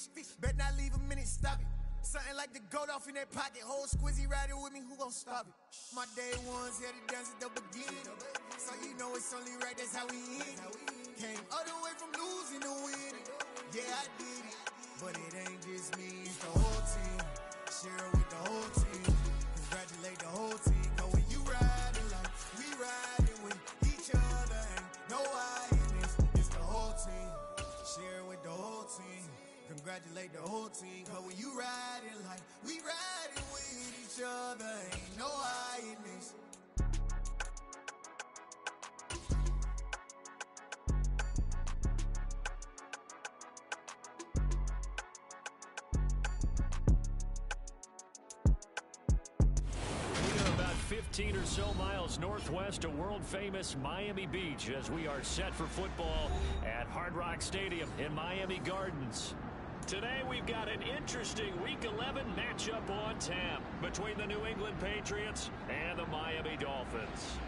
fish. Bet not leave a minute, stop it. Something like the goat off in that pocket. Whole squizzy riding with me, who gon' stop it? My day ones headed down to the beginning. So you know it's only right, that's how we end. Came all the way from losing to winning. Yeah, I did it. But it ain't just me, it's the whole team. Share it with the whole team. Congratulate the whole team. Cause when you riding like we riding with each other, ain't no I in this. It's the whole team. Share it with the whole team. Congratulate the whole team. Cause when you riding like we riding with each other, ain't no I in this. We are about 15 or so miles northwest of world-famous Miami Beach as we are set for football at Hard Rock Stadium in Miami Gardens. Today we've got an interesting Week 11 matchup on tap between the New England Patriots and the Miami Dolphins.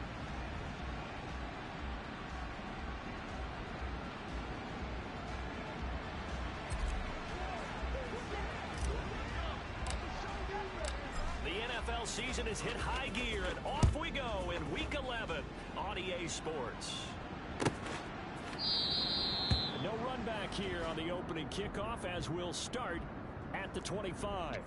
The NFL season has hit high gear, and off we go in Week 11 on EA Sports. No run back here on the opening kickoff as we'll start at the 25.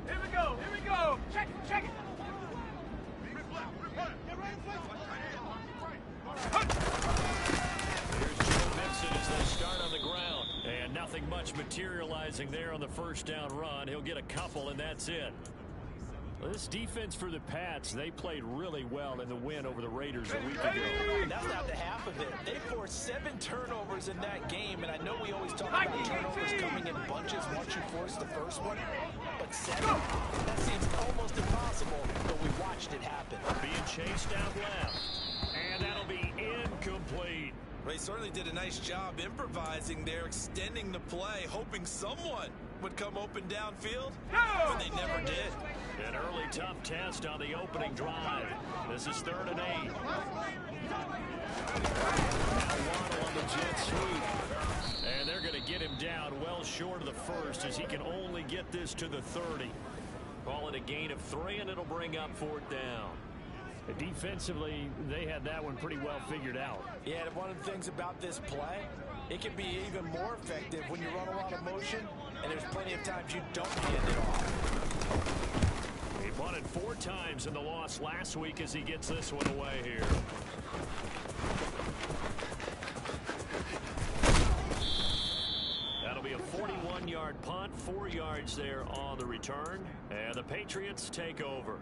Here we go. Check it. Here's Joe Mixon as they start on the ground. And nothing much materializing there on the first down run. He'll get a couple, and that's it. This defense for the Pats, they played really well in the win over the Raiders a week ago. That's not the half of it. They forced 7 turnovers in that game, and I know we always talk about turnovers coming in bunches once you force the first one, but 7? That seems almost impossible, but we watched it happen. Being chased out left, and that'll be incomplete. They certainly did a nice job improvising there, extending the play, hoping someone would come open downfield, but they never did. An early tough test on the opening drive. This is 3rd and 8. Now Waddle on the jet sweep. And they're going to get him down well short of the first as he can only get this to the 30. Call it a gain of 3, and it'll bring up 4th down. Defensively, they had that one pretty well figured out. Yeah, and one of the things about this play, it can be even more effective when you run a lot of motion, and there's plenty of times you don't get it off. He punted 4 times in the loss last week as he gets this one away here. That'll be a 41-yard punt, 4 yards there on the return, and the Patriots take over.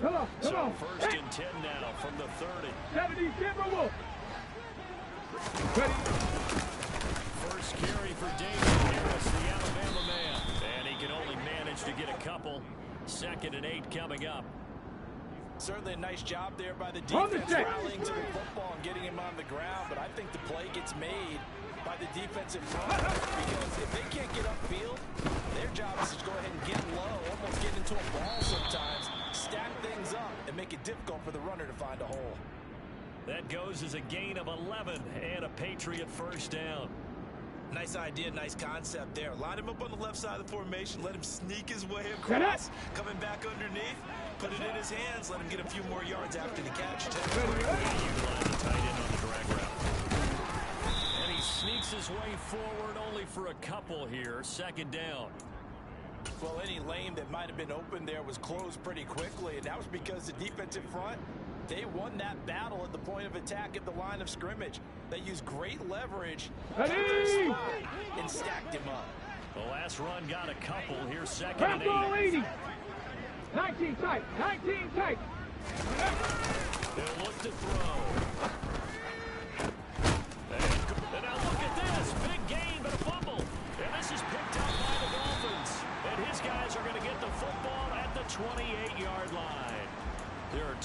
Come on. 1st and 10 now from the 30. 70, Timberwolf. Ready. First carry for David Harris, the Alabama man. And he can only manage to get a couple. 2nd and 8 coming up. Certainly a nice job there by the defense rallying to the football and getting him on the ground, but I think the play gets made by the defensive front because if they can't get upfield, their job is to go ahead and get low, almost get into a ball sometimes, stack things up, and make it difficult for the runner to find a hole. That goes as a gain of 11 and a Patriot 1st down. Nice idea, nice concept there. Line him up on the left side of the formation, let him sneak his way across, coming back underneath, put it in his hands, let him get a few more yards after the catch. Utilize the tight end on the drag route. And he sneaks his way forward only for a couple here. 2nd down. Well, any lane that might have been open there was closed pretty quickly, and that was because the defensive front, they won that battle at the point of attack at the line of scrimmage. They used great leverage and stacked him up. The last run got a couple. Here's 2nd and 8. 19 tight. They'll look to throw. And now look at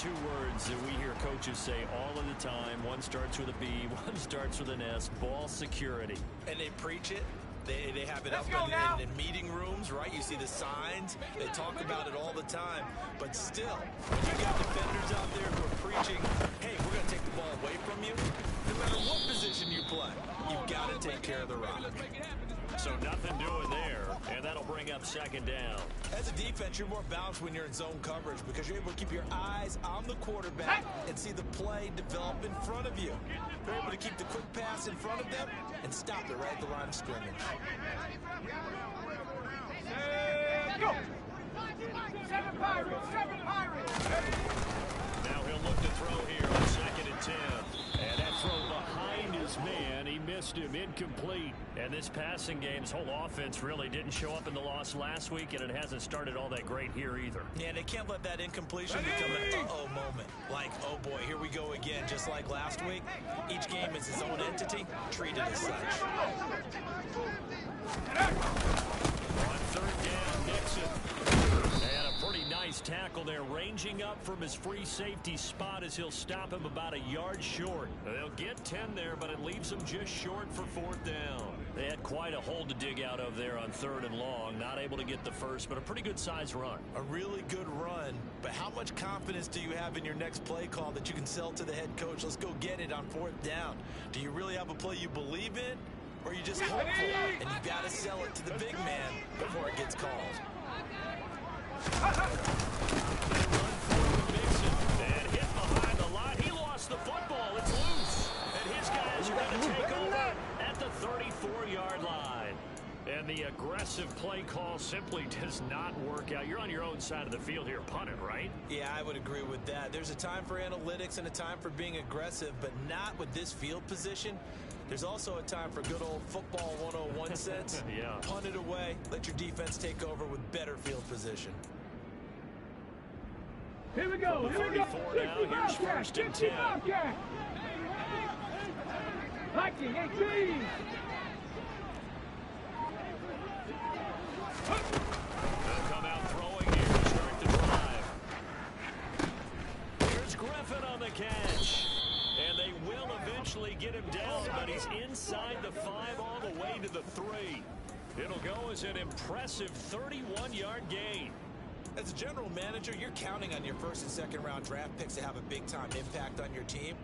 two words that we hear coaches say all of the time. One starts with a B, one starts with an S, ball security. And they preach it. They have it Let's up go in meeting rooms, right? You see the signs. They talk about it all the time. But still, when you got defenders out there who are preaching, hey, we're going to take the ball away from you, no matter what position you play, you've got to take care of the rock. So nothing doing there, and that'll bring up second down. As a defense, you're more balanced when you're in zone coverage because you're able to keep your eyes on the quarterback and see the play develop in front of you. You're able to keep the quick pass in front of them and stop it right at the line of scrimmage. Go! 7 Pirates! 7 Pirates! Now he'll look to throw here on 2nd and 10. And that throw behind his man, he missed him, incomplete. And this passing game, his whole offense really didn't show up in the loss last week, and it hasn't started all that great here either. Yeah, and they can't let that incompletion become an uh-oh moment. Like, oh boy, here we go again, just like last week. Each game is its own entity, treated as such. On 3rd down, Nixon. And a pretty nice tackle there, ranging up from his free safety spot as he'll stop him about a yard short. They'll get 10 there, but it leaves them just short for 4th down. They had quite a hole to dig out of there on 3rd and long. Not able to get the first, but a pretty good size run. A really good run, but how much confidence do you have in your next play call that you can sell to the head coach? Let's go get it on 4th down. Do you really have a play you believe in, or are you just hopeful? And you got to sell it to the big man before it gets called. They run forward, Nixon, and hit behind the line. He lost the football. It's loose. And his guys are going to take over at the 34-yard line. And the aggressive play call simply does not work out. You're on your own side of the field here, punt it, right? Yeah, I would agree with that. There's a time for analytics and a time for being aggressive, but not with this field position. There's also a time for good old football 101 sense. Yeah. Punt it away. Let your defense take over with better field position. Here we go! Here we go! 34 now. Here's 1st and 10. Viking 18! They'll come out throwing here to start the drive. Here's Griffin on the catch. And they will eventually get him down, but he's inside the 5 all the way to the 3. It'll go as an impressive 31-yard gain. As a general manager, you're counting on your 1st and 2nd round draft picks to have a big-time impact on your team.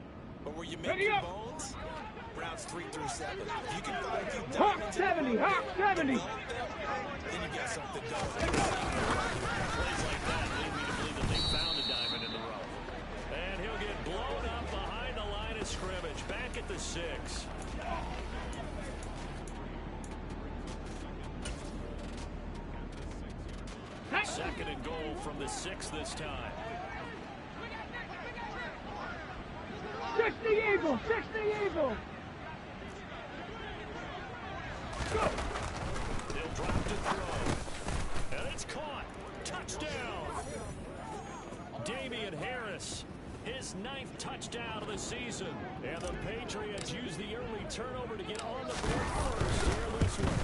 But where you make your bones, rounds 3 through 7. If you can find a few diamonds in the rough, Hawk 70! then you got something going. Plays like that lead me to believe that they found a diamond in the rough. And he'll get blown up behind the line of scrimmage, back at the 6. Second and goal from the 6 this time. 60 Eagle! 60 Eagle! Go! They'll drop to throw. And it's caught. Touchdown. Damian Harris, his 9th touchdown of the season. And the Patriots use the early turnover to get on the board first here this one.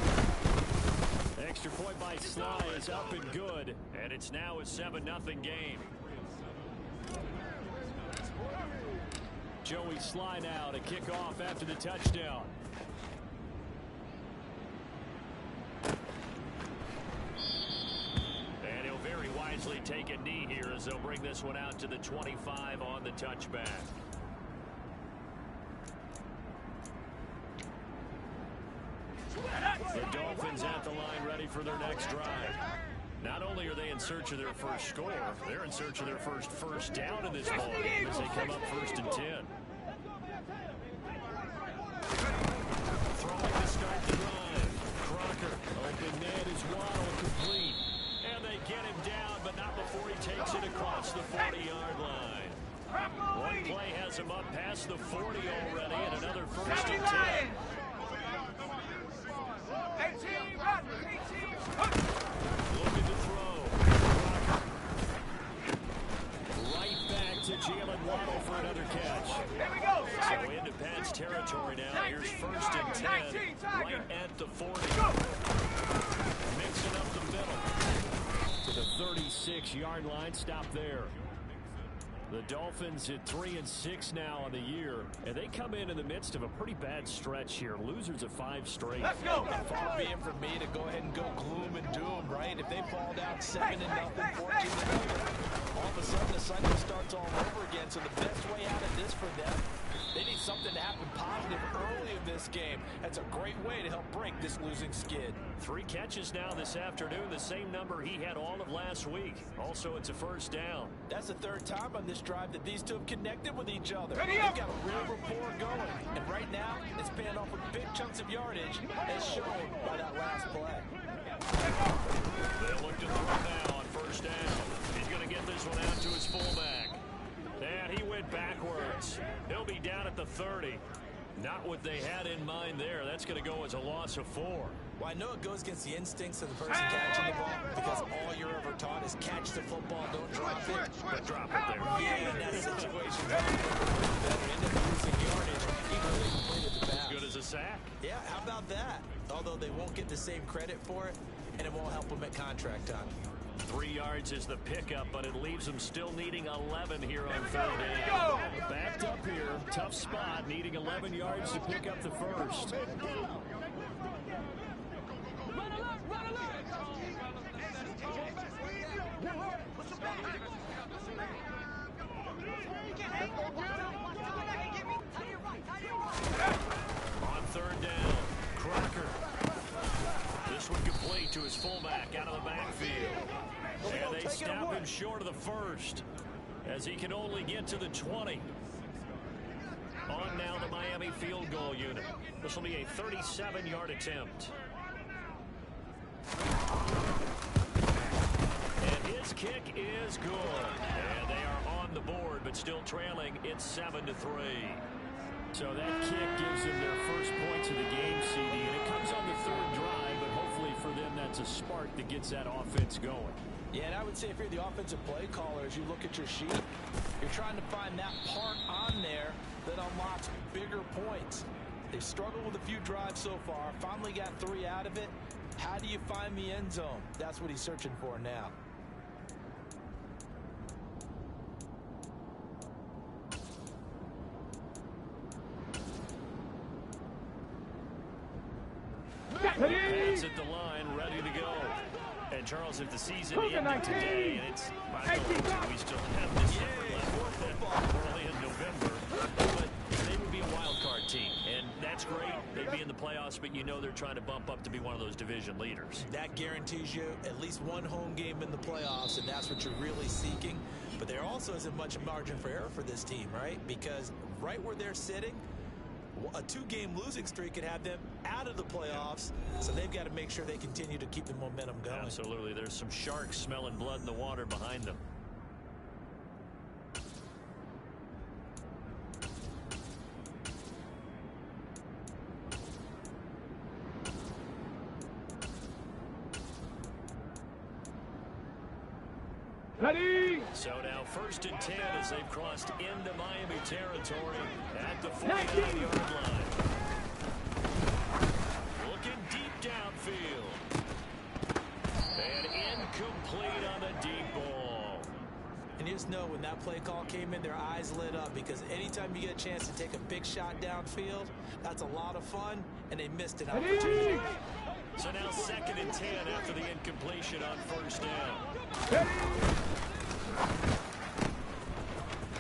Extra point by Sly is up and good. And it's now a 7-0 game. Joey Sly now to kick off after the touchdown. And he'll very wisely take a knee here as they'll bring this one out to the 25 on the touchback. The Dolphins at the line ready for their next drive. Not only are they in search of their first score, they're in search of their first down in this ball game as they come up 1st and 10. Throwing to start the drive. Crocker, open net is Waddle, complete. And they get him down, but not before he takes it across the 40-yard line. One play has him up past the 40 already, and another 1st and 10. 18, run! 18! Looking to throw. Right back to Jalen Waddle for another catch. Here we go! So into Pat's territory now. Here's 1st and 10, right at the 40. Mixing up the middle to the 36-yard line. Stop there. The Dolphins at 3-6 now on the year, and they come in the midst of a pretty bad stretch here. Losers of 5 straight. Let's go. Far be it from me to go ahead and go gloom and doom, right? If they fall down 7-0, 14-0, all of a sudden the cycle starts all over again. So the best way out of this for them, they need something to happen positive early in this game. That's a great way to help break this losing skid. 3 catches now this afternoon, the same number he had all of last week. Also, it's a first down. That's the 3rd time on this drive that these two have connected with each other. Ready They've up. got a real rapport going. And right now, it's paying off with big chunks of yardage, as shown by that last play. They'll look to throw now on first down. He's going to get this one out to his fullback. And he went backwards. He'll be down at the 30. Not what they had in mind there. That's going to go as a loss of 4. Well, I know it goes against the instincts of the person catching the ball, because all you're ever taught is catch the football, don't drop it. But drop it there. Yeah, in that situation, better end up losing yardage, even though they completed the pass. As good as a sack. Yeah, how about that? Although they won't get the same credit for it, and it won't help them at contract time. 3 yards is the pickup, but it leaves them still needing 11 here on 3rd down. Backed up here, tough spot, needing 11 yards to pick up the first. On 3rd down, Crocker. This one complete to his fullback out of the backfield. And they stop him short of the first, as he can only get to the 20. On now the Miami field goal unit. This will be a 37-yard attempt. And his kick is good. And they are on the board, but still trailing. It's 7-3. So that kick gives them their first points of the game, CD. And it comes on the 3rd drive, but hopefully for them that's a spark that gets that offense going. Yeah, and I would say if you're the offensive play caller, as you look at your sheet, you're trying to find that part on there that unlocks bigger points. They've struggled with a few drives so far, finally got 3 out of it. How do you find the end zone? That's what he's searching for now. Pass at the line, ready to go. And Charles, if the season ended today, and it's we still have December left, early in November, but they would be a wild card team, and that's great. They'd be in the playoffs, but you know they're trying to bump up to be one of those division leaders. That guarantees you at least one home game in the playoffs, and that's what you're really seeking. But there also isn't much margin for error for this team, right? Because right where they're sitting, a 2-game losing streak could have them out of the playoffs, so they've got to make sure they continue to keep the momentum going. Absolutely. There's some sharks smelling blood in the water behind them. Ready. So now 1st and 10 as they've crossed into Miami territory at the 49-yard line. Looking deep downfield. And incomplete on the deep ball. And you just know when that play call came in, their eyes lit up, because anytime you get a chance to take a big shot downfield, that's a lot of fun, and they missed an opportunity. So now 2nd and 10 after the incompletion on 1st down.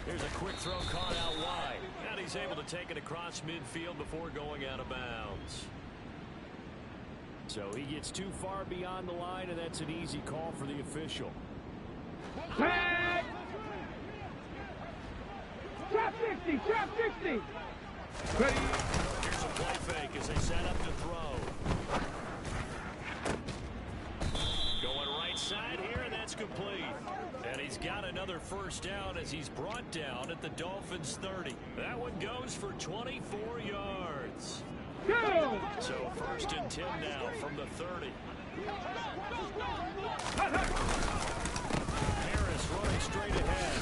Here's a quick throw caught out wide. And he's able to take it across midfield before going out of bounds. So he gets too far beyond the line, and that's an easy call for the official. Tag. Trap 50. Trap 50. Ready. Here's a play fake as they set up to throw. Going right side here, and that's complete. And he's got another first down as he's brought down at the Dolphins 30. That one goes for 24 yards. Go. So 1st and 10 now from the 30. Harris running straight ahead.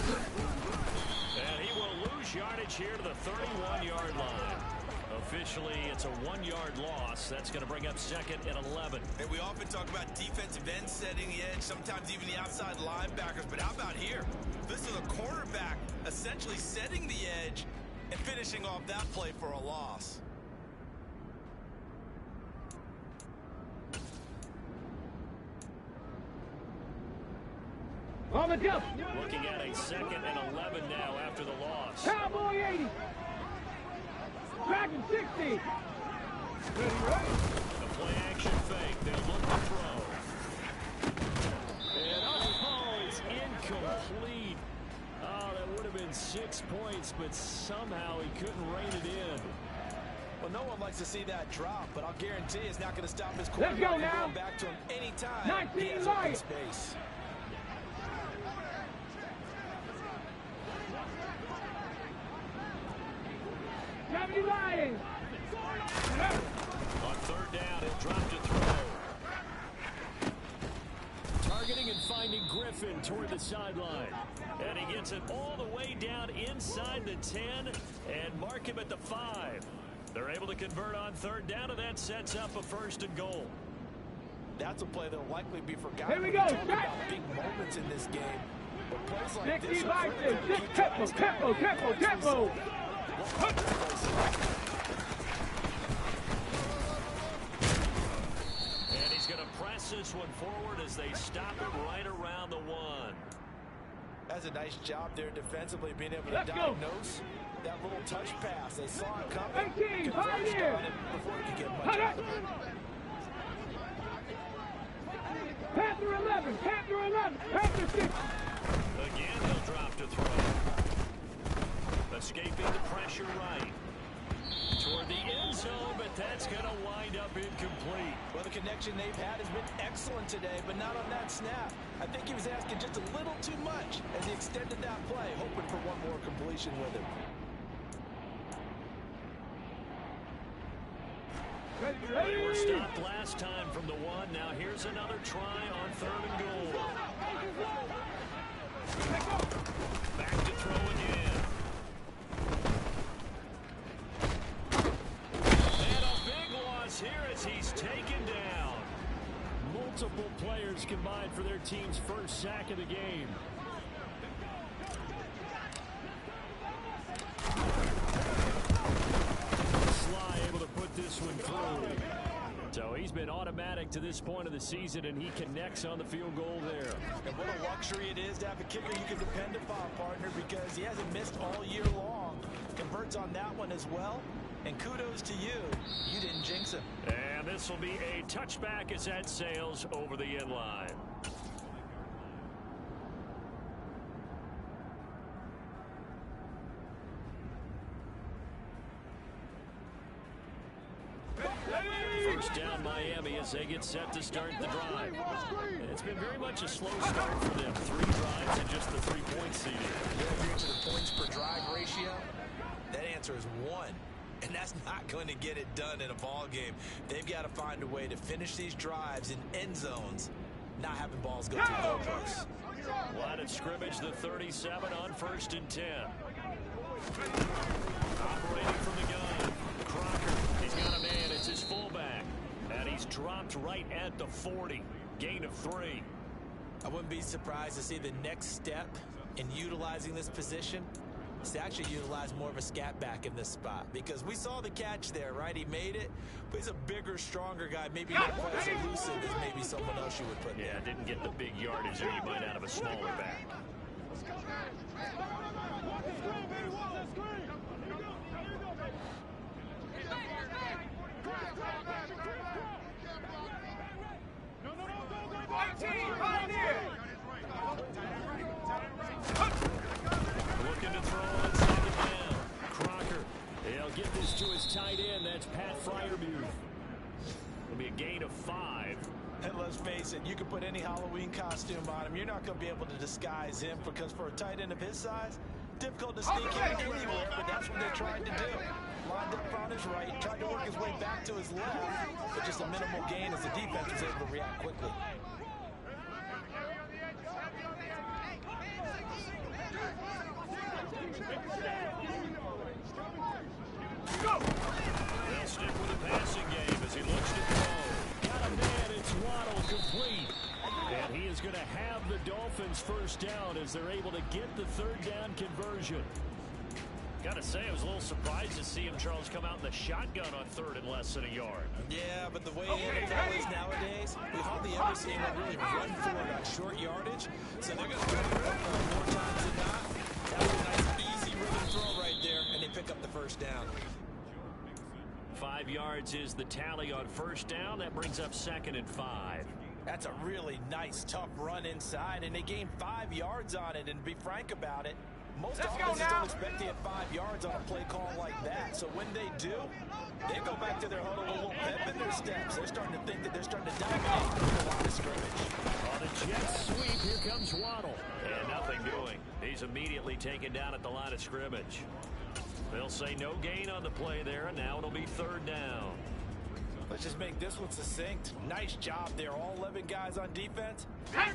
And he will lose yardage here to the 31-yard line. A officially it's a 1-yard loss. That's going to bring up 2nd and 11. And we often talk about defensive ends setting the edge, sometimes even the outside linebackers. But how about here? This is a cornerback essentially setting the edge and finishing off that play for a loss. On the jump. Looking at a 2nd and 11 now after the loss. Cowboy 80. Dragon 60. Ready, right? The play action fake. They'll look to throw. And it's incomplete. Oh, that would have been 6 points, but somehow he couldn't rein it in. Well, no one likes to see that drop, but I'll guarantee it's not going to stop his quarterback Let's go from now. going back to him anytime 19 he has open Lions. space. Lions. On 3rd down, he'll drop to throw. Targeting and finding Griffin toward the sideline. And he gets it all the way down inside the 10 and mark him at the 5. They're able to convert on 3rd down, and that sets up a 1st and goal. That's a play that will likely be forgotten. Here we when go. talk about big moments in this game. But plays like 60 this are Lions. critical to keep Tempo, guys tempo, coming. tempo, tempo. And he's going to press this one forward as they stop him right around the 1. That's a nice job there defensively, being able to Let's go. diagnose that little touch pass. They saw it coming, 18, converged Pioneer. on it before he could get much out of it. Panther 11, Panther 11, Panther 6. Again, he'll drop to throw. Escaping the pressure right. Toward the end zone, but that's going to wind up incomplete. Well, the connection they've had has been excellent today, but not on that snap. I think he was asking just a little too much as he extended that play, hoping for one more completion with him. They were stopped last time from the 1. Now here's another try on 3rd and goal. Back to throw again. And a big loss here as he's taken down. Multiple players combined for their team's 1st sack of the game. Sly able to put this one through. So he's been automatic to this point of the season, and he connects on the field goal there. And what a luxury it is to have a kicker you can depend upon, partner, because he hasn't missed all year long. Converts on that one as well. And kudos to you. You didn't jinx him. And this will be a touchback as that sails over the end line. First down Miami as they get set to start the drive. And it's been very much a slow start for them. 3 drives and just the 3-point seeding. You're here to the points per drive ratio. That answer is 1. And that's not going to get it done in a ball game. They've got to find a way to finish these drives in end zones, not having balls go through goalposts. Line of scrimmage, the 37 on 1st and 10. Operating from the gun. Crocker, he's got a man. It's his fullback. And he's dropped right at the 40. Gain of 3. I wouldn't be surprised to see the next step in utilizing this position is to actually utilize more of a scat back in this spot, because we saw the catch there, right? He made it, but he's a bigger, stronger guy, maybe not quite as elusive as maybe someone else you would put there. Yeah, didn't get the big yardage that you might out of a smaller back. Looking to throw on 2nd down. Crocker, he'll get this to his tight end. That's Pat Freiermuth. It'll be a gain of 5. And let's face it, you can put any Halloween costume on him. You're not going to be able to disguise him, because for a tight end of his size, difficult to sneak in anywhere, but that's what they tried to do. Lined up on his right, tried to work his way back to his left, but just a minimal gain as the defense was able to react quickly. Go! stick with the passing game as he looks to throw. Got a man, it's Waddle, complete. And he is going to have the Dolphins first down as they're able to get the third down conversion. Got to say, I was a little surprised to see him, Charles, come out in the shotgun on third and less than a yard. Yeah, but the way NFL is nowadays, we hardly ever see anyone really run for it on short yardage. So they're going to throw it more times than not. That was a nice, easy rhythm throw right there, and they pick up the first down. 5 yards is the tally on first down. That brings up 2nd and 5. That's a really nice, tough run inside, and they gained 5 yards on it. And to be frank about it, most offenses don't expect to get 5 yards on a play call like that. So when they do, they go back to their huddle with a little pep in their steps. They're starting to think that they're starting to dominate the line of scrimmage. On the jet sweep, here comes Waddle. And nothing doing. He's immediately taken down at the line of scrimmage. They'll say no gain on the play there, and now it'll be third down. Let's just make this one succinct. Nice job there. All 11 guys on defense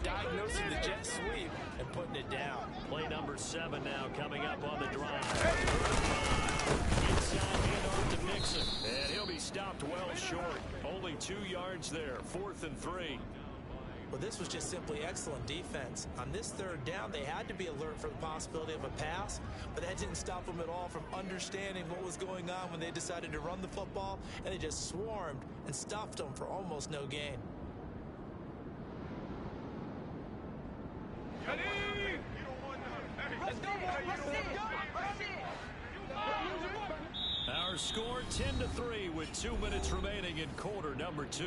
diagnosing the jet sweep and putting it down. Play number 7 now coming up on the drive. Inside handoff to Mixon. And he'll be stopped well short. Only 2 yards there. 4th and 3. Well, this was just simply excellent defense. On this third down, they had to be alert for the possibility of a pass, but that didn't stop them at all from understanding what was going on when they decided to run the football, and they just swarmed and stuffed them for almost no gain. Our score 10-3 with 2 minutes remaining in quarter number 2.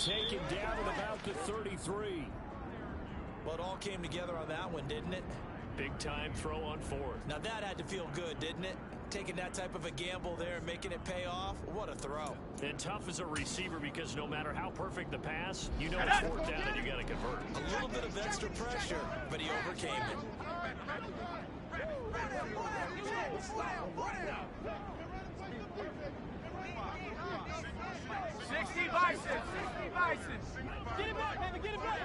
Taken down at about the 33. Well, it all came together on that one, didn't it? Big time throw on 4th. Now that had to feel good, didn't it? Taking that type of a gamble there and making it pay off. What a throw. And tough as a receiver because no matter how perfect the pass, you know it's 4th down and you got to convert. A little bit of extra pressure, but he overcame it. 60 Bison! 60 Bison! Get it back, baby! Get it back!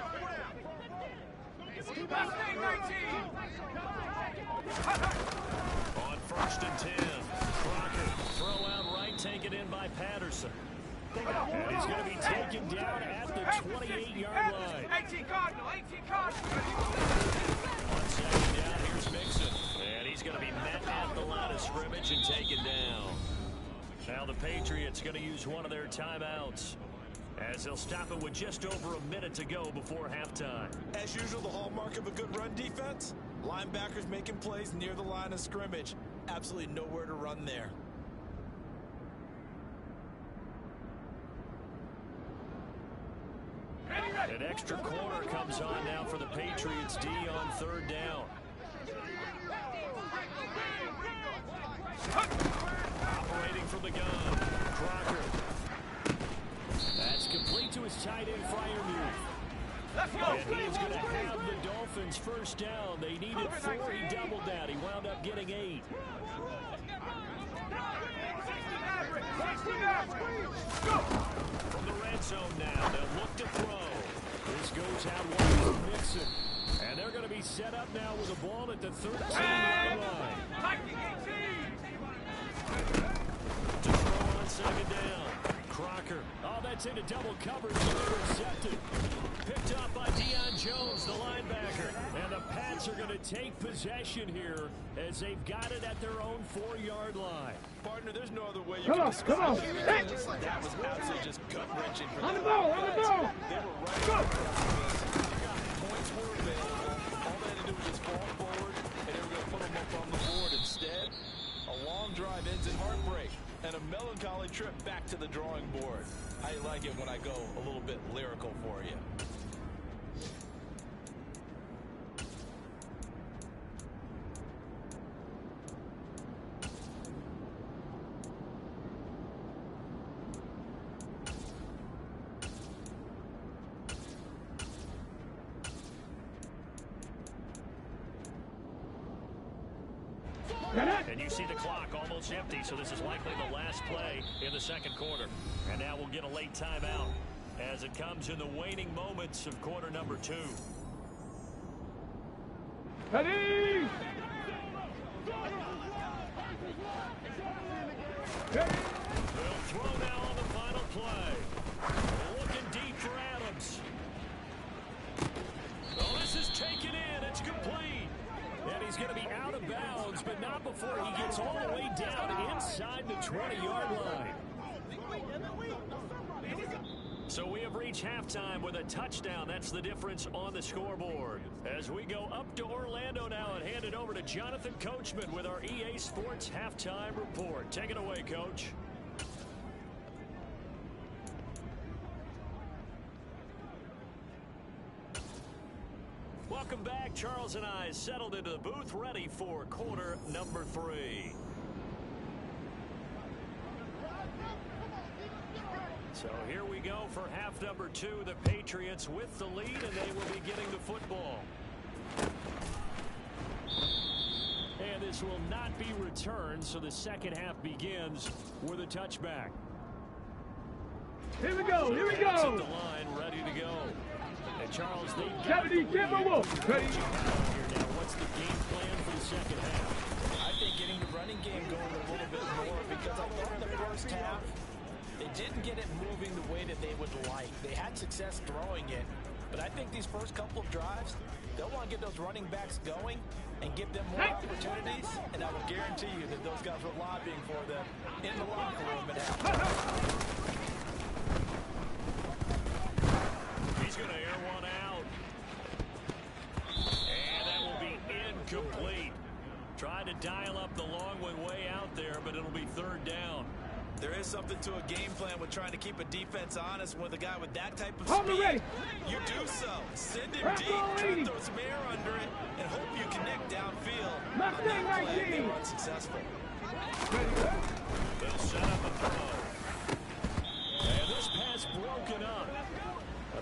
On 1st and 10, Crocker, throw out right, taken in by Patterson. And he's going to be taken down at the 28-yard line. 18 Cardinal! 18 Cardinal! On 2nd down, here's Mixon. And he's going to be met at the line of scrimmage and taken down. Now the Patriots going to use one of their timeouts as they'll stop it with just over a minute to go before halftime. As usual, the hallmark of a good run defense, linebackers making plays near the line of scrimmage. Absolutely nowhere to run there. An extra corner comes on now for the Patriots D on 3rd down. Operating from the gun, Crocker. That's complete to his tight end, Freiermuth. And he is going to have the Dolphins first down. They needed 4. He doubled that. He wound up getting 8. From the red zone now, they'll look to throw. This goes out wide to Mixon. And they're going to be set up now with a ball at the 13-yard line. To throw on 2nd down. Crocker. Oh, that's into double coverage. Intercepted. Picked up by Deion Jones, the linebacker. And the Pats are going to take possession here as they've got it at their own 4-yard line. Partner, there's no other way you can describe it. That was absolutely just gut-wrenching for them. On the ball! On the ball! They were right on the points were available. All they had to do was just fall forward, and they were going to put them up on the board. Instead, a long drive ends in heartbreak and a melancholy trip back to the drawing board. I how you like it when I go a little bit lyrical for you. And you see the clock almost empty, so this is likely the last play in the second quarter. And now we'll get a late timeout as it comes in the waning moments of quarter number 2. Ready? They'll throw now on the final play. Looking deep for Adams. Oh, this is taken in. It's complete. And he's going to be out of bounds, but not before he gets all the way down inside the 20-yard line. So we have reached halftime with a touchdown. That's the difference on the scoreboard. As we go up to Orlando now and hand it over to Jonathan Coachman with our EA Sports Halftime Report. Take it away, Coach. Welcome back. Charles and I settled into the booth, ready for quarter number 3. So here we go for half number 2. The Patriots with the lead, and they will be getting the football. And this will not be returned, so the second half begins with a touchback. Here we go, here we At go. the line, ready to go. And Charles, they got 70, ready? What's the game plan for the second half? I think getting the running game going a little bit more, because I thought in the first half they didn't get it moving the way that they would like. They had success throwing it, but I think these first couple of drives, they'll want to get those running backs going and give them more opportunities, and I will guarantee you that those guys were lobbying for them in the locker room at halftime. He's going to air one out. And that will be incomplete. Tried to dial up the long one way out there, but it'll be third down. There is something to a game plan with trying to keep a defense honest with a guy with that type of speed. You do so. Send him deep, try to throw some air under it, and hope you connect downfield. On that play, they were unsuccessful. They'll set up a throw. And this pass broken up.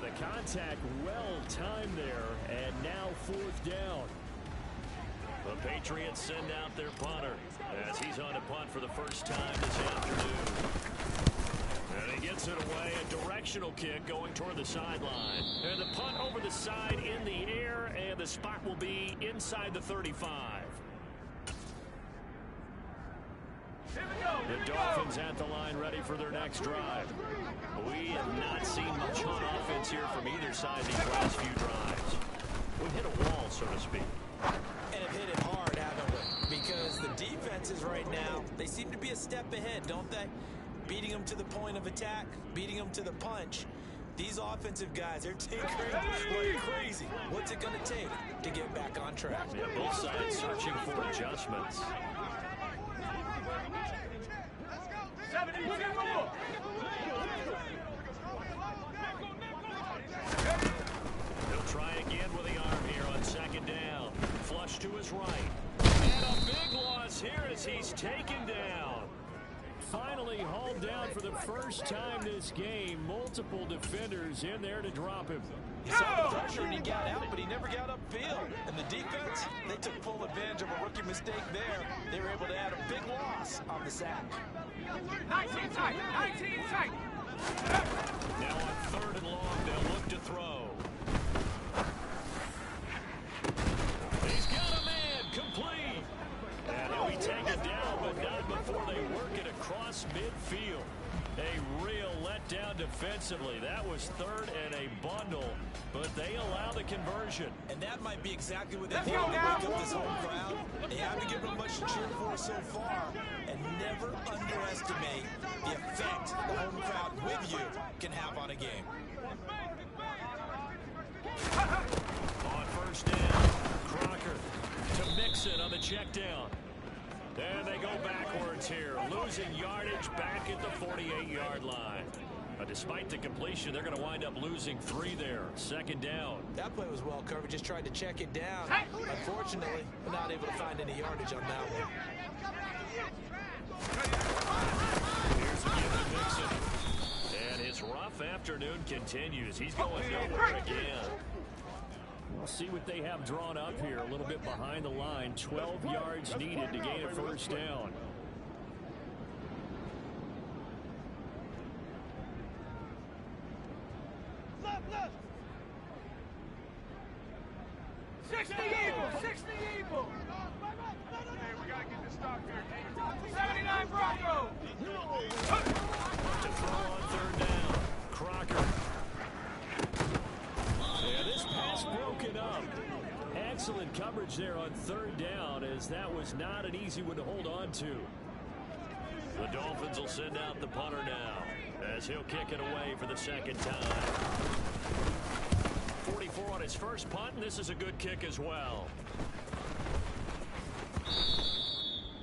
The contact well timed there, and now fourth down. The Patriots send out their punter as he's on to punt for the first time this afternoon. And he gets it away, a directional kick going toward the sideline. And the punt over the side in the air, and the spot will be inside the 35. The Dolphins at the line ready for their next drive. We have not seen much on offense here from either side these last few drives. We've hit a wall, so to speak. And have hit it hard, haven't we? Because the defenses right now, they seem to be a step ahead, don't they? Beating them to the point of attack, beating them to the punch. These offensive guys, they're tinkering like crazy. What's it going to take to get back on track? Yeah, both sides searching for adjustments. 70, He'll try again with the arm here on second down. Flush to his right. And a big loss here as he's taken down. Finally hauled down for the first time this game. Multiple defenders in there to drop him. He saw the pressure and he got out, but he never got upfield. And the defense, they took full advantage of a rookie mistake there. They were able to add a big loss on the sack. 19 tight, 19 tight. Now on third and long, they'll look to throw. He's got a man, complete. And he'll be taken down, but not before they work it across midfield. A real letdown defensively. That was third and a bundle, but they allow the conversion. And that might be exactly what they did to wake up this home crowd. They haven't given them much to cheer for so far. And never underestimate the effect the home crowd with you can have on a game. On first down, Crocker to Mixon on the check down. And they go backwards here, losing yardage back at the 48-yard line. Despite the completion, they're going to wind up losing 3 there. Second down. That play was well covered. Just tried to check it down. Unfortunately, we're not able to find any yardage on that one. Here's again Mixon. And his rough afternoon continues. He's going nowhere again. We'll see what they have drawn up here. A little bit behind the line. 12 yards needed to gain a first down. Left. 60 Eagles. 60 Eagles. Hey, we got to get this stop here. 79 Broncos. To throw on third down. Crocker. Yeah, this pass broken up. Excellent coverage there on third down, as that was not an easy one to hold on to. The Dolphins will send out the punter now, as he'll kick it away for the second time. 44 on his first punt, and this is a good kick as well.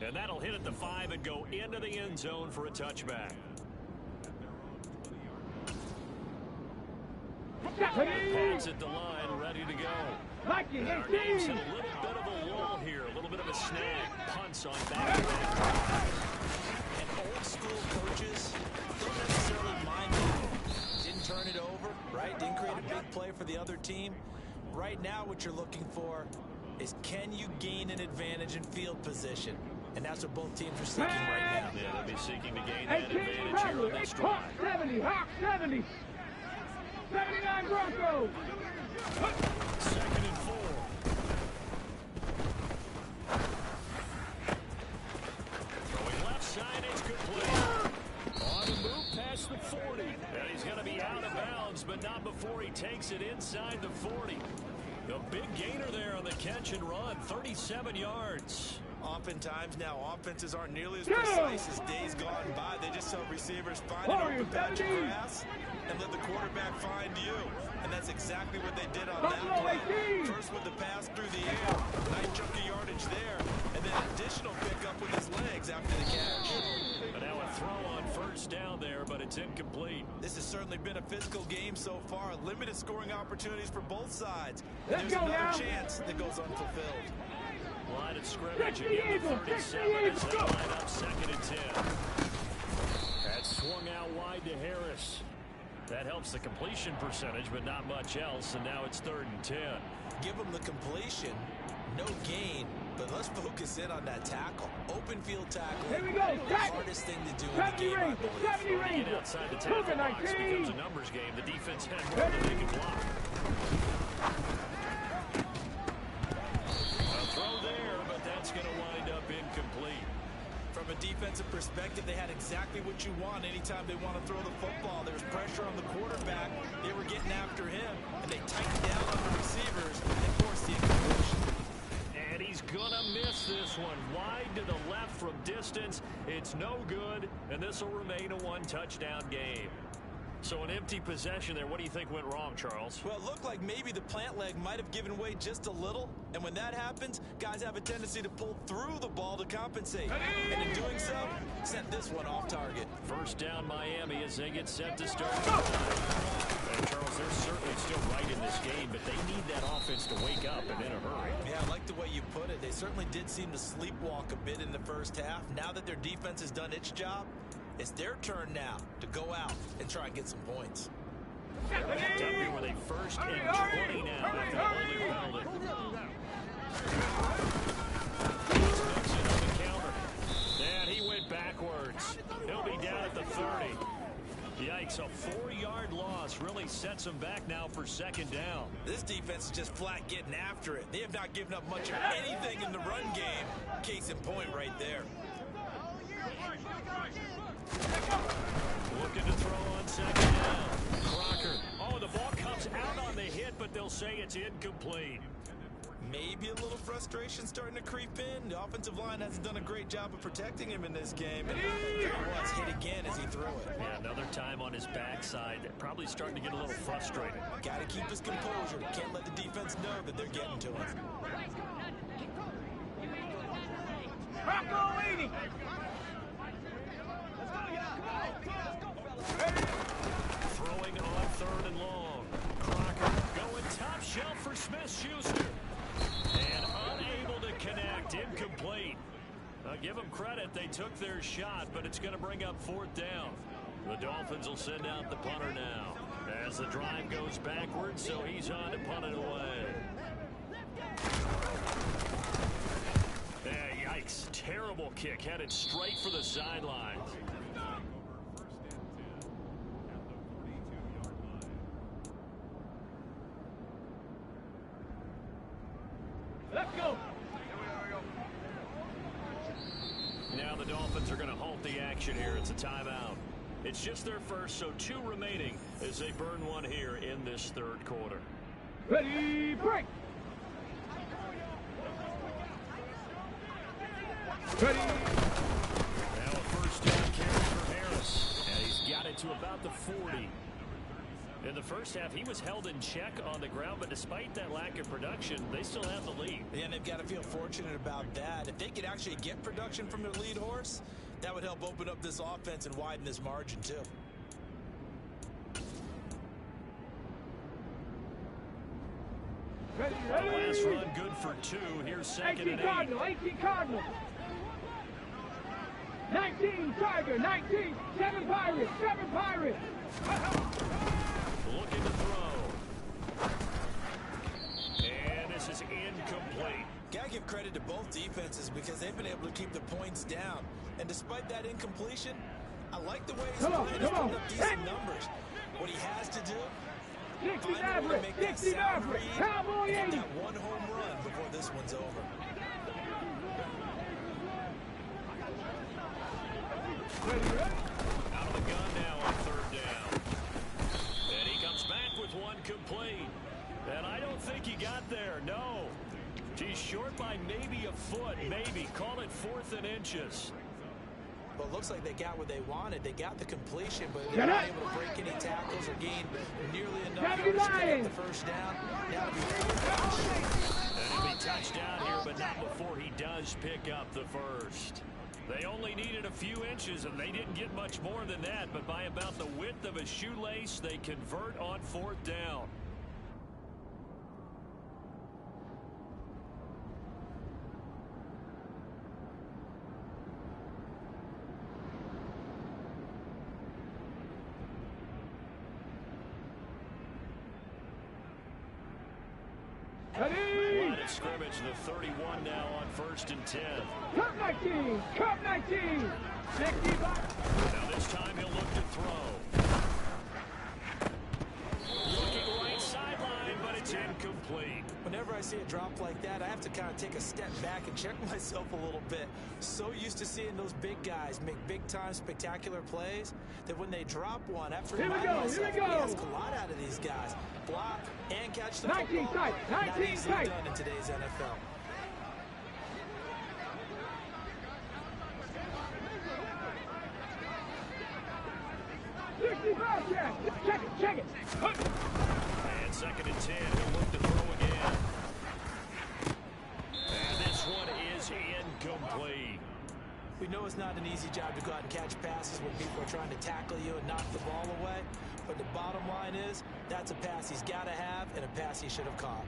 And that'll hit at the 5 and go into the end zone for a touchback. Pads at the line, ready to go. Our game's in a little bit of a lull here, a little bit of a snag. Punts on back-to-back. And old school coaches don't necessarily mind it. Didn't turn it over, right? Didn't create a big play for the other team. Right now what you're looking for is, can you gain an advantage in field position? And that's what both teams are seeking right now. Yeah, they'll be seeking to gain that advantage here on this drive. 70. 79 Broncos. Second and 4. Throwing left side, it's complete. On the move past the 40. And he's going to be out of bounds, but not before he takes it inside the 40. A big gainer there on the catch and run, 37 yards. Oftentimes now, offenses aren't nearly as precise as days gone by. They just tell receivers, find an open patch of grass and let the quarterback find you. And that's exactly what they did on that play. First with the pass through the air, nice chunk of yardage there, and then additional pickup with his legs after the catch. And now a throw on first down there, but it's incomplete. This has certainly been a physical game so far. Limited scoring opportunities for both sides. Let's There's go another now. chance that goes unfulfilled. Line of scrimmage again to 37 as they line up second and 10. That swung out wide to Harris. That helps the completion percentage, but not much else, and now it's third and 10. Give them the completion, no gain, but let's focus in on that tackle. Open field tackle. Here we go. The hardest thing to do in the game, I believe. 70 range. Get outside the tackle box becomes a numbers game. The defense had more than they could block. A throw there, but that's going to wind up incomplete. From a defensive perspective, they had exactly what you want anytime they want to throw the football. There was pressure on the quarterback. They were getting after him, and they tightened down on the receivers and forced the incompletion. And he's going to miss this one. Wide to the left from distance. It's no good, and this will remain a one-touchdown game. So an empty possession there. What do you think went wrong, Charles? Well, it looked like maybe the plant leg might have given way just a little. And when that happens, guys have a tendency to pull through the ball to compensate. And in doing so, sent this one off target. First down Miami as they get set to start. And Charles, they're certainly still right in this game, but they need that offense to wake up and in a hurry. Yeah, I like the way you put it. They certainly did seem to sleepwalk a bit in the first half. Now that their defense has done its job, it's their turn now to go out and try and get some points. Up here with a first and 20 now after the holding penalty. Nixon on the counter. And he went backwards. He'll be down at the 30. Yikes, a 4-yard loss really sets him back now for second down. This defense is just flat getting after it. They have not given up much of anything in the run game. Case in point right there. Looking to throw on second down. Crocker. Oh, the ball comes out on the hit, but they'll say it's incomplete. Maybe a little frustration starting to creep in. The offensive line hasn't done a great job of protecting him in this game. And there he was, hit again as he threw it. Yeah, another time on his backside. Probably starting to get a little frustrated. Got to keep his composure. Can't let the defense know that they're getting to him. Bronco 80. Let's go, Throwing on 3rd and long. Crocker going top shelf for Smith-Schuster. And unable to connect. Incomplete. Give them credit. They took their shot, but it's going to bring up 4th down. The Dolphins will send out the punter now. As the drive goes backwards, so he's on to punt it away. Yikes. Terrible kick. Headed straight for the sidelines. Let's go. Now the Dolphins are going to halt the action here. It's a timeout. It's just their first, so 2 remaining as they burn one here in this 3rd quarter. Ready, break. Ready. Now a 1st down carry for Harris. And he's got it to about the 40. In the first half, he was held in check on the ground, but despite that lack of production, they still have the lead. Yeah, and they've got to feel fortunate about that. If they could actually get production from their lead horse, that would help open up this offense and widen this margin, too. Ready, Last run good for 2. Here's 2nd and 8. Cardinal, 18 Cardinal. 19 Tiger, 19, 7 Pirates, 7 Pirates. Looking to throw. And this is incomplete. Gotta give credit to both defenses because they've been able to keep the points down. And despite that incompletion, I like the way he's playing. He's putting up decent numbers. What he has to do, 60 find a way to average, make that 60 sound average, read Cowboy and 80. get that 1 home run before this one's over. Out of the gun now on 3rd down. And he comes back with 1 complete. And I don't think he got there. No. He's short by maybe a foot. Maybe. Call it 4th and inches. Well, it looks like they got what they wanted. They got the completion, but they're not able to break any tackles or gain nearly enough yards to pick up the 1st down. Now it'll be 4th down. And he'll be touched down here, but not before he does pick up the 1st. They only needed a few inches, and they didn't get much more than that, but by about the width of a shoelace, they convert on 4th down. Ready. Line of scrimmage, the 31 now on 1st and 10. Cup 19, Cup 19. 65. Now this time he'll look to throw. Looking right sideline, but it's incomplete. Whenever I see a drop like that, I have to kind of take a step back and check myself a little bit. So used to seeing those big guys make big-time spectacular plays that when they drop one, I have to remind myself, we ask a lot out of these guys. Block and catch the 19 football. tight, 19 Not easily tight. done in today's NFL. Check it. And 2nd and 10, he'll look to throw again. And this one is incomplete. We know it's not an easy job to go out and catch passes when people are trying to tackle you and knock the ball away. But the bottom line is, that's a pass he's got to have and a pass he should have caught.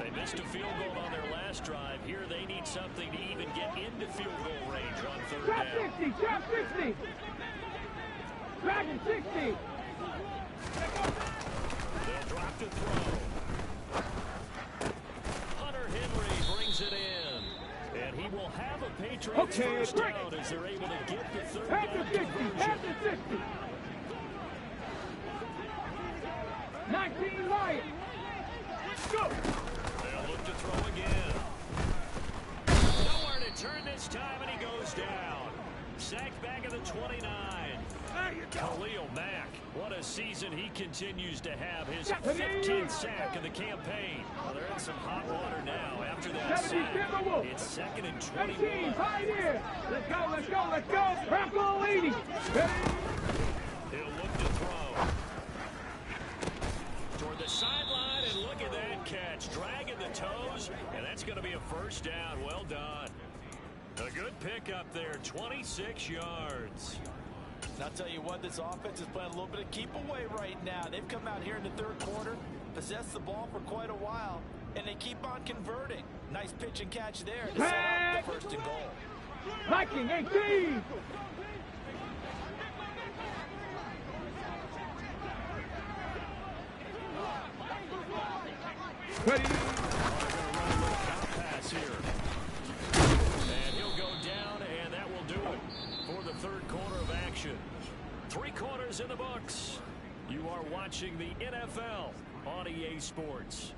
They missed a field goal on their last drive. Here they need something to even get into field goal range on 3rd Trap down. 60, trap 60. Dragon 60. They'll drop to throw. Hunter Henry brings it in. And he will have a Patriots first down as they're able to get the 3rd down conversion. After 60. 19 Lions. Go. They'll look to throw again. Nowhere to turn this time, and he goes down. Sacked back at the 29. Khalil Mack, what a season he continues to have. His 15th sack of the campaign. Well, they're in some hot water now after that sack. It's 2nd and 21. 19, Pioneer. Let's go. Bronco 80. He'll look to throw. Toward the sideline, and look at that catch. Dragging the toes, and that's going to be a 1st down. Well done. A good pickup there, 26 yards. And I'll tell you what, this offense is playing a little bit of keep away right now. They've come out here in the third quarter, possessed the ball for quite a while, and they keep on converting. Nice pitch and catch there to set up the first and goal. Viking 18! Ready? Pass here. And he'll go down, and that will do it for the third quarter of action. 3 quarters in the books. You are watching the NFL on EA Sports.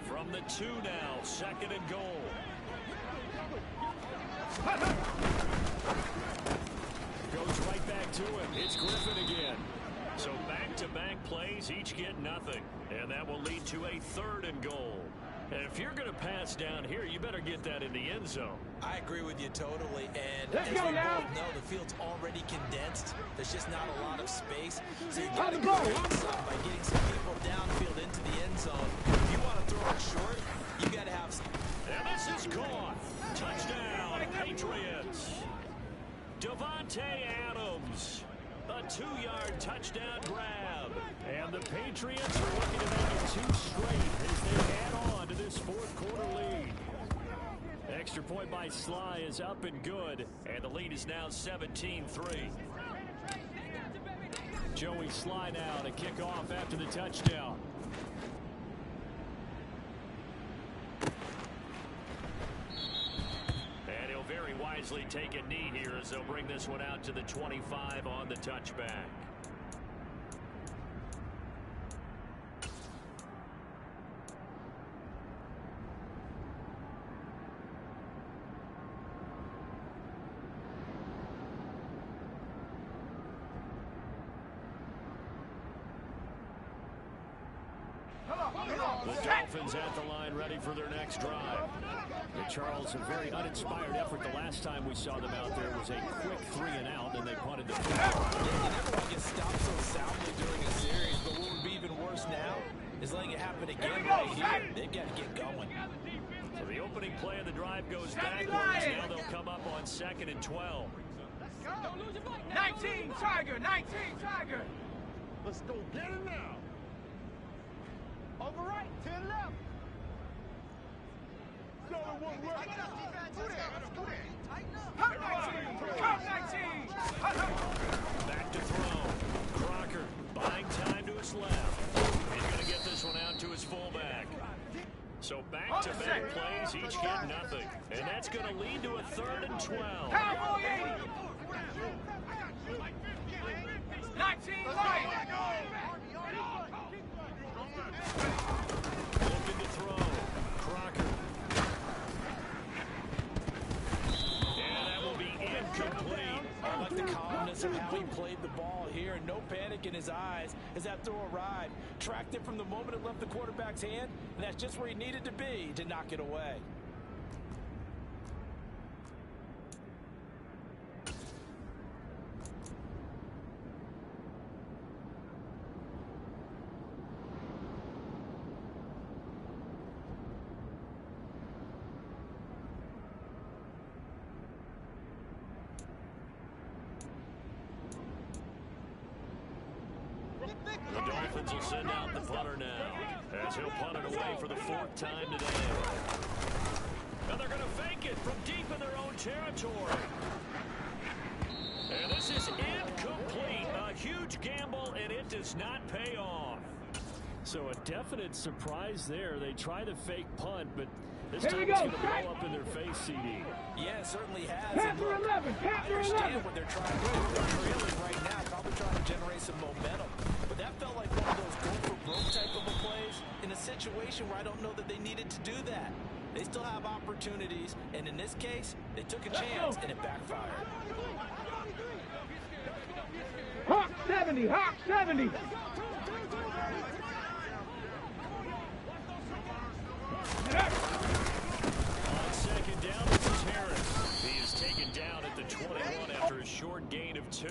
From the 2 now, 2nd and goal. Goes right back to him. It's Griffin again. So back-to-back plays, each get nothing. And that will lead to a 3rd and goal. And if you're going to pass down here, you better get that in the end zone. I agree with you totally. And Let's as go we now. both know, the field's already condensed. There's just not a lot of space. So you got to create some by getting some people downfield into the end zone. If you want to throw it short, you got to have some. And this is caught. Touchdown, Patriots. Devontae Adams. A 2-yard touchdown grab. And the Patriots are looking to make it 2 straight as they add on to this 4th quarter lead. Extra point by Sly is up and good. And the lead is now 17-3. Joey Sly now to kick off after the touchdown. And he'll very wisely take a knee here as they'll bring this one out to the 25 on the touchback. The Dolphins at the line, ready for their next drive. And Charles, a very uninspired effort. The last time we saw them out there was a quick 3-and-out, and they punted the football. You never want to get stopped so soundly during a series, but what would be even worse now is letting it happen again right here. They've got to get going. So the opening play of the drive goes backwards. Now they'll come up on 2nd and 12. 19 Tiger, 19 Tiger. Let's go get it now. Over right, to the left. So it won't work. Come 19. Back to throw. Crocker buying time to his left. He's going to get this one out to his fullback. So back-to-back plays, each get nothing. And that's going to lead to a 3rd and 12. Cowboy 80. 19 right. Looking to throw. Crocker. And that will be incomplete. I like the calmness of how he played the ball here, and no panic in his eyes as that throw arrived. Tracked it from the moment it left the quarterback's hand, and that's just where he needed to be to knock it away. The Dolphins will send out the punter now, as he'll punt it away for the 4th time today. And they're going to fake it from deep in their own territory. And this is incomplete. A huge gamble, and it does not pay off. So a definite surprise there. They try the fake punt, but this time it's going to blow up in their face, CD. Yeah, it certainly has. Panther 11, Panther 11. I understand what they're trying to do. They're trailing right now, probably trying to generate some momentum. But that felt like one of those go-for-broke type of a plays in a situation where I don't know that they needed to do that. They still have opportunities, and in this case, they took a chance, and it backfired. Hawk 70, Hawk 70. On second down, this is Harris. He is taken down at the 21 after a short gain of 2.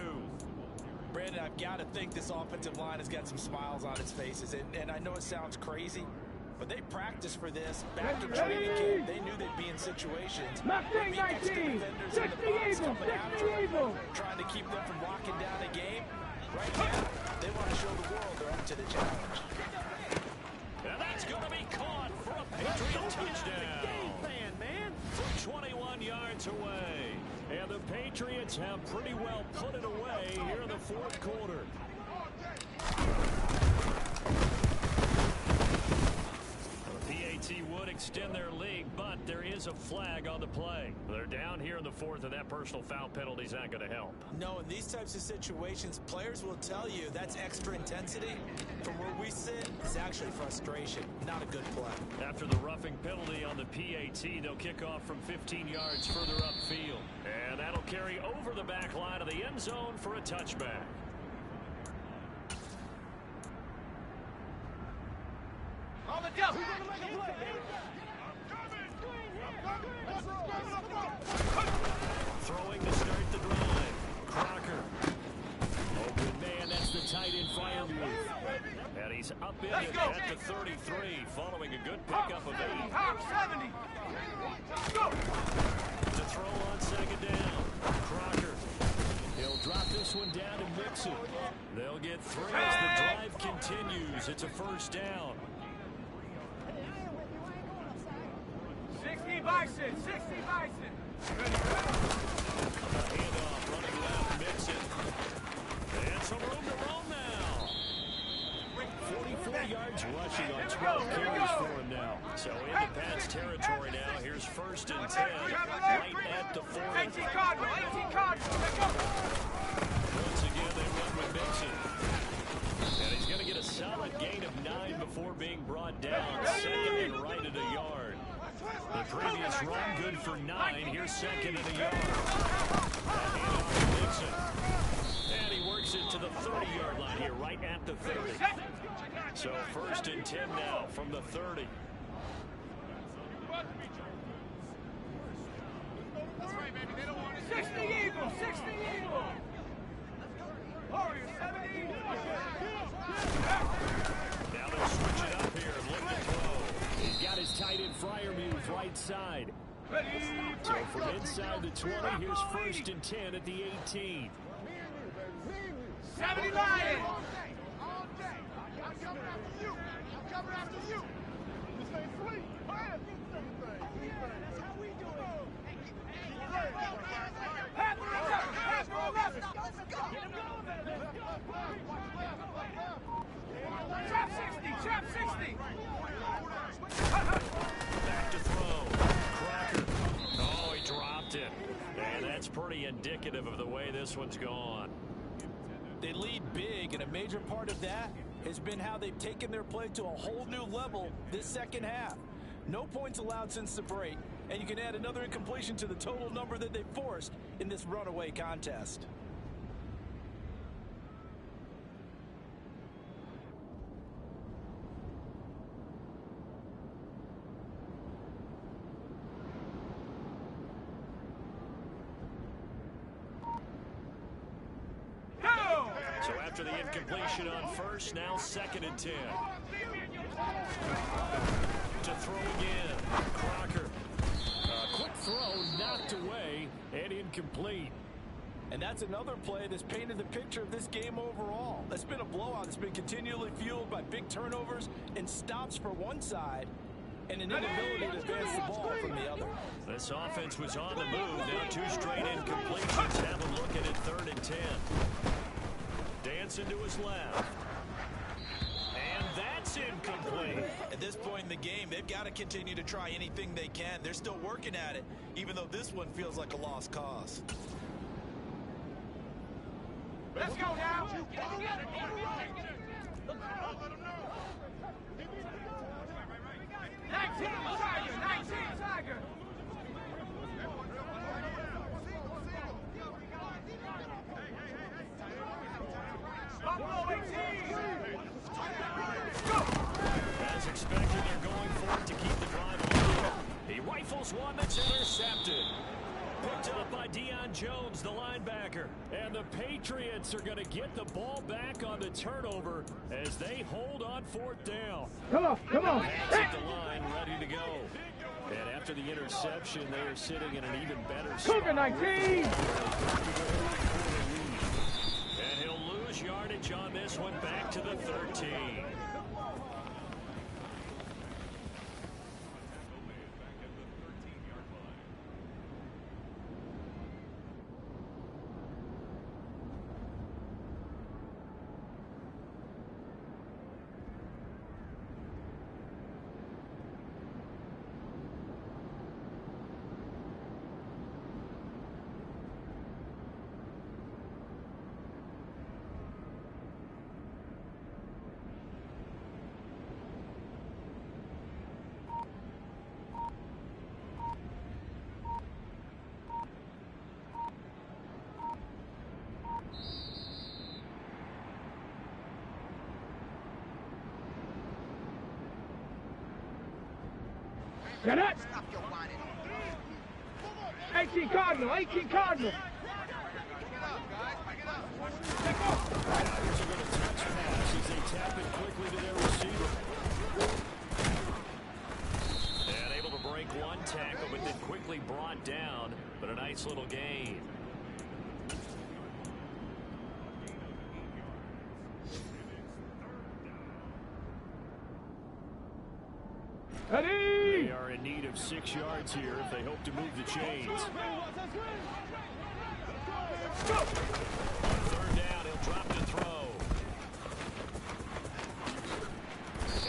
Brandon, I've got to think this offensive line has got some smiles on its faces, and I know it sounds crazy, but they practiced for this back in training camp. They knew they'd be in situations. Mustang 19, 60 Eagles, 60 Eagles. Trying to keep them from locking down a game. Right now, they want to show the world they're up to the challenge. And that's going to be caught for a Patriot touchdown. From 21 yards away. And the Patriots have pretty well put it away here in the fourth quarter. The PAT would extend their lead, but there is a flag on the play. They're down here in the fourth, and that personal foul penalty is not going to help. No, in these types of situations, players will tell you that's extra intensity. From where we sit, it's actually frustration, not a good play. After the roughing penalty on the PAT, they'll kick off from 15 yards further upfield. And that'll carry over the back line of the end zone for a touchback. On the jump. Who's going to make a play? Throwing to start the drive. Crocker. Open man, that's the tight end fire move. And he's up in it at the 33, following a good pickup of 8. Hawk 70. Go. To throw on second down. Crocker. He'll drop this one down and mix it. They'll get 3 as the drive continues. It's a first down. 60 Bison, 60 Bison. Handoff, running left, Mixon. And some room to roam now. 44 yards rushing on 12 carries for him now. So into Pat's territory now. Here's first and 10, right at the 40. 18 Cardinal, 18 Cardinal. Once again, they run with Mixon. And he's going to get a solid gain of 9 before being brought down. Second and right at a yard. The previous run good for 9. Here's second and a yard. That handoff to Mixon. And he works it to the 30-yard line here, right at the 30. So first and 10 now from the 30. That's right, baby. They don't want it. 60 Eagles, 60 Eagles. Warriors, 70. Now they'll switch it up here and look to throw. He's got his tight end flyer move right side. So from inside the 20, here's first and 10 at the 18. 70 Lions. All day. I'm coming after you. I'm coming after you. This ain't free. Pass thing. That's how we do it. Pass roll left. Get him going. Trap 60, trap 60. Back to throw. Crocker. Oh, he dropped it. And that's pretty indicative of the way this one's gone. They lead big, and a major part of that has been how they've taken their play to a whole new level this second half. No points allowed since the break, and you can add another incompletion to the total number that they forced in this runaway contest. So after the incompletion on first, now second and 10. To throw again. Crocker. Quick throw knocked away and incomplete. And that's another play that's painted the picture of this game overall. That's been a blowout that's been continually fueled by big turnovers and stops for one side and an inability to advance the ball from the other. This offense was on the move. Now 2 straight incompletions. Have a look at it, 3rd and 10. Dancing to his left. And that's incomplete. At this point in the game, they've got to continue to try anything they can. They're still working at it, even though this one feels like a lost cause. Let's go now. 19 Tigers, 19 Tigers. Here's one that's intercepted. Picked up by Deion Jones, the linebacker. And the Patriots are going to get the ball back on the turnover as they hold on 4th down. Come on, come on. Hands at the line, ready to go. And after the interception, they are sitting in an even better spot. Cougar 19. And he'll lose yardage on this one, back to the 13. Get it! 18 Cardinal, 18 Cardinal. Here's a good touch pass as they tap it quickly to their receiver. And able to break one tackle, but then quickly brought down. But a nice little gain. They are in need of 6 yards here if they hope to move the chains. On 3rd down, he'll drop the throw.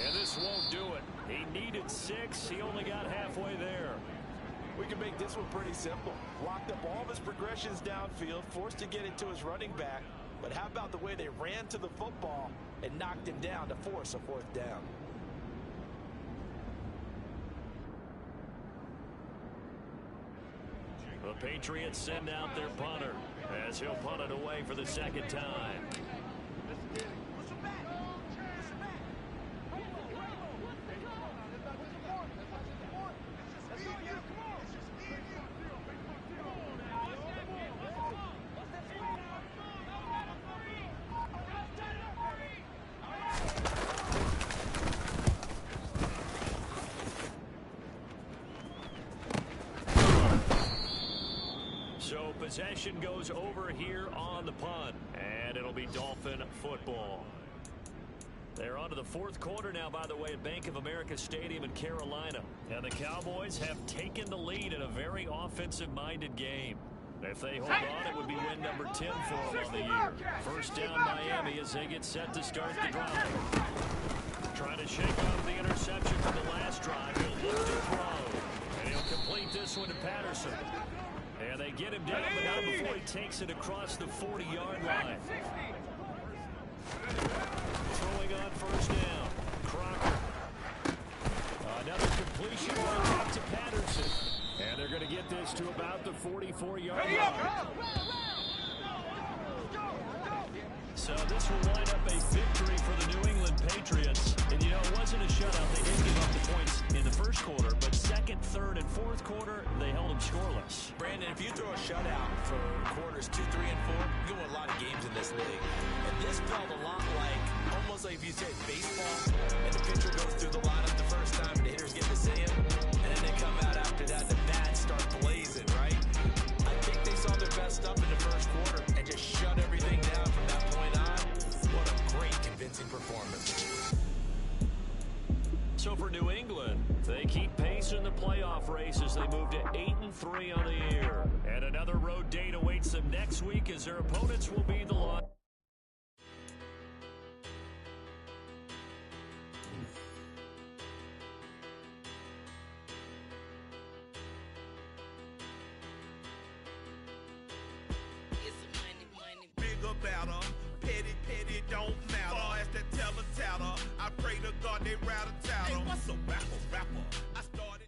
And this won't do it. He needed 6. He only got halfway there. We can make this one pretty simple. Locked up all of his progressions downfield, forced to get it to his running back. But how about the way they ran to the football and knocked him down to force a 4th down? The Patriots send out their punter as he'll punt it away for the 2nd time. So possession goes over here on the punt, and it'll be Dolphin football. They're on to the 4th quarter now, by the way, at Bank of America Stadium in Carolina. And the Cowboys have taken the lead in a very offensive-minded game. If they hold on, it would be win number 10 for them on the year. 1st down Miami as they get set to start the drive. Trying to shake off the interception from the last drive. He'll look to throw. And he'll complete this one to Patterson. And they get him down, but not before he takes it across the 40-yard line. Throwing on 1st down. Crocker. Another completion back to Patterson. And they're going to get this to about the 44-yard line. So this will wind up a victory for the New England Patriots. And, you know, it wasn't a shutout. They didn't give up the points in the 1st quarter, but 2nd, 3rd, and 4th quarter, they held them scoreless. Brandon, if you throw a shutout for quarters 2, 3, and 4, you win a lot of games in this league. And this felt a lot like, almost like if you said baseball, and the pitcher goes through the lineup the first time, and the hitters get to see him, and then they come out after that, the bats start blazing, right? I think they saw their best stuff in the 1st quarter and just shut everything down from that point on. What a great, convincing performance. So for New England, they keep pace in the playoff race as they move to 8-3 on the year. And another road date awaits them next week as their opponents will be the Lions. Bigger, better, petty, don't matter. Far as the teller, I pray to God they rattle tattle. Hey, what's a rapper? I started.